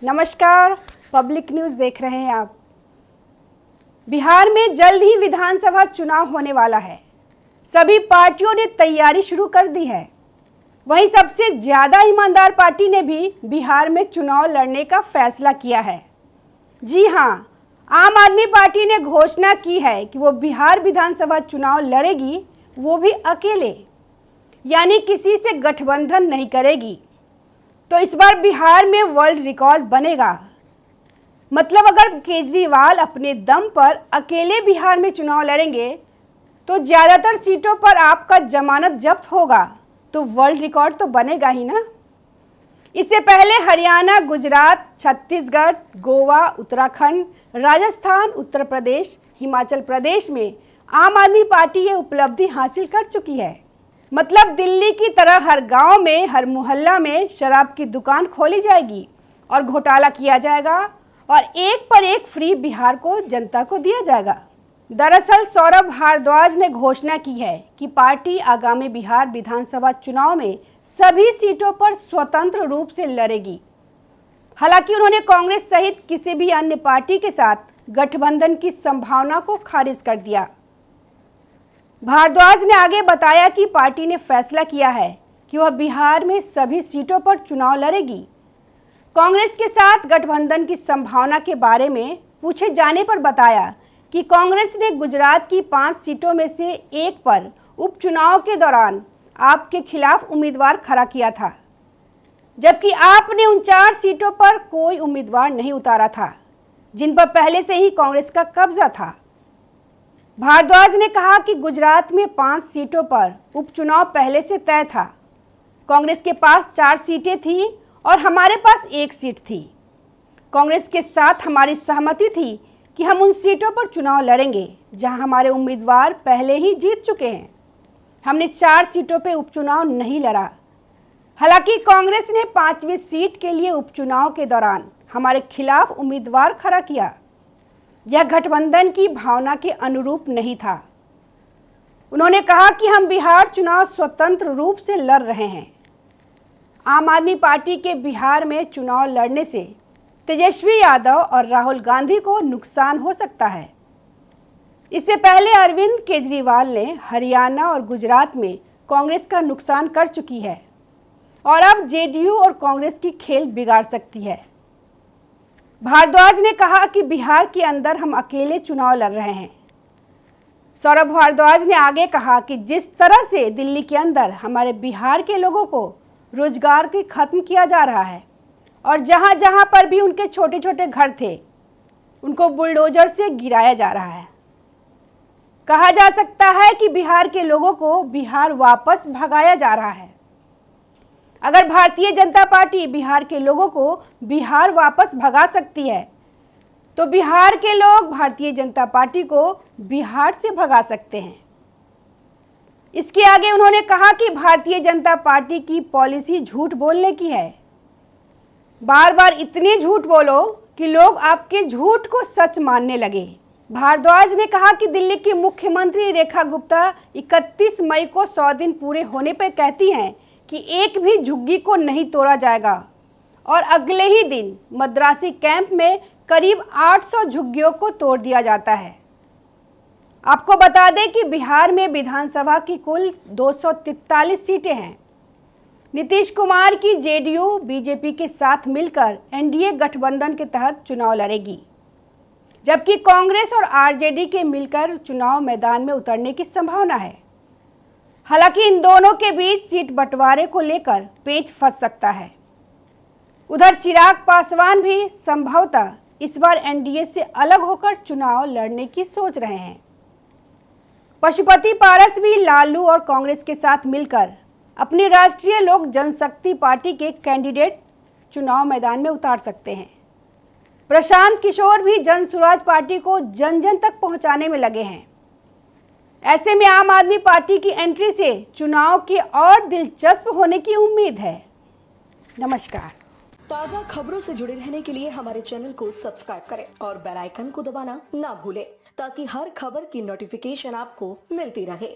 नमस्कार, public news देख रहे हैं आप। बिहार में जल्द ही विधानसभा चुनाव होने वाला है। सभी पार्टियों ने तैयारी शुरू कर दी है। वहीं सबसे ज़्यादा ईमानदार पार्टी ने भी बिहार में चुनाव लड़ने का फैसला किया है। जी हाँ, आम आदमी पार्टी ने घोषणा की है कि वो बिहार विधानसभा चुनाव लड़ेगी, वो भी अकेले, यानी किसी से गठबंधन नहीं करेगी। तो इस बार बिहार में वर्ल्ड रिकॉर्ड बनेगा। मतलब अगर केजरीवाल अपने दम पर अकेले बिहार में चुनाव लड़ेंगे तो ज़्यादातर सीटों पर आपका जमानत जब्त होगा, तो वर्ल्ड रिकॉर्ड तो बनेगा ही ना। इससे पहले हरियाणा, गुजरात, छत्तीसगढ़, गोवा, उत्तराखंड, राजस्थान, उत्तर प्रदेश, हिमाचल प्रदेश में आम आदमी पार्टी ये उपलब्धि हासिल कर चुकी है। मतलब दिल्ली की तरह हर गांव में, हर मोहल्ला में शराब की दुकान खोली जाएगी और घोटाला किया जाएगा और एक पर एक फ्री बिहार को जनता को दिया जाएगा। दरअसल सौरभ भारद्वाज ने घोषणा की है कि पार्टी आगामी बिहार विधानसभा चुनाव में सभी सीटों पर स्वतंत्र रूप से लड़ेगी। हालांकि उन्होंने कांग्रेस सहित किसी भी अन्य पार्टी के साथ गठबंधन की संभावना को खारिज कर दिया। भारद्वाज ने आगे बताया कि पार्टी ने फैसला किया है कि वह बिहार में सभी सीटों पर चुनाव लड़ेगी। कांग्रेस के साथ गठबंधन की संभावना के बारे में पूछे जाने पर बताया कि कांग्रेस ने गुजरात की 5 सीटों में से एक पर उपचुनाव के दौरान आप के खिलाफ उम्मीदवार खड़ा किया था, जबकि आपने उन 4 सीटों पर कोई उम्मीदवार नहीं उतारा था, जिन पर पहले से ही कांग्रेस का कब्जा था। भारद्वाज ने कहा कि गुजरात में 5 सीटों पर उपचुनाव पहले से तय था। कांग्रेस के पास 4 सीटें थी और हमारे पास 1 सीट थी। कांग्रेस के साथ हमारी सहमति थी कि हम उन सीटों पर चुनाव लड़ेंगे जहां हमारे उम्मीदवार पहले ही जीत चुके हैं। हमने 4 सीटों पर उपचुनाव नहीं लड़ा। हालांकि कांग्रेस ने 5वीं सीट के लिए उपचुनाव के दौरान हमारे खिलाफ उम्मीदवार खड़ा किया। यह गठबंधन की भावना के अनुरूप नहीं था। उन्होंने कहा कि हम बिहार चुनाव स्वतंत्र रूप से लड़ रहे हैं। आम आदमी पार्टी के बिहार में चुनाव लड़ने से तेजस्वी यादव और राहुल गांधी को नुकसान हो सकता है। इससे पहले अरविंद केजरीवाल ने हरियाणा और गुजरात में कांग्रेस का नुकसान कर चुकी है और अब जेडीयू और कांग्रेस की खेल बिगाड़ सकती है। भारद्वाज ने कहा कि बिहार के अंदर हम अकेले चुनाव लड़ रहे हैं। सौरभ भारद्वाज ने आगे कहा कि जिस तरह से दिल्ली के अंदर हमारे बिहार के लोगों को रोजगार के खत्म किया जा रहा है और जहां जहां पर भी उनके छोटे छोटे घर थे उनको बुलडोजर से गिराया जा रहा है। कहा जा सकता है कि बिहार के लोगों को बिहार वापस भगाया जा रहा है। अगर भारतीय जनता पार्टी बिहार के लोगों को बिहार वापस भगा सकती है तो बिहार के लोग भारतीय जनता पार्टी को बिहार से भगा सकते हैं। इसके आगे उन्होंने कहा कि भारतीय जनता पार्टी की पॉलिसी झूठ बोलने की है। बार बार इतने झूठ बोलो कि लोग आपके झूठ को सच मानने लगे। भारद्वाज ने कहा कि दिल्ली की मुख्यमंत्री रेखा गुप्ता 31 मई को 100 दिन पूरे होने पर कहती हैं कि एक भी झुग्गी को नहीं तोड़ा जाएगा और अगले ही दिन मद्रासी कैंप में करीब 800 झुग्गियों को तोड़ दिया जाता है। आपको बता दें कि बिहार में विधानसभा की कुल 243 सीटें हैं। नीतीश कुमार की जेडीयू बीजेपी के साथ मिलकर एनडीए गठबंधन के तहत चुनाव लड़ेगी, जबकि कांग्रेस और आरजेडी के मिलकर चुनाव मैदान में उतरने की संभावना है। हालांकि इन दोनों के बीच सीट बंटवारे को लेकर पेच फंस सकता है। उधर चिराग पासवान भी संभवतः इस बार एनडीए से अलग होकर चुनाव लड़ने की सोच रहे हैं। पशुपति पारस भी लालू और कांग्रेस के साथ मिलकर अपनी राष्ट्रीय लोक जनशक्ति पार्टी के कैंडिडेट चुनाव मैदान में उतार सकते हैं। प्रशांत किशोर भी जन स्वराज पार्टी को जन जन तक पहुंचाने में लगे हैं। ऐसे में आम आदमी पार्टी की एंट्री से चुनाव के और दिलचस्प होने की उम्मीद है। नमस्कार। ताज़ा खबरों से जुड़े रहने के लिए हमारे चैनल को सब्सक्राइब करें और बेल आइकन को दबाना ना भूलें ताकि हर खबर की नोटिफिकेशन आपको मिलती रहे।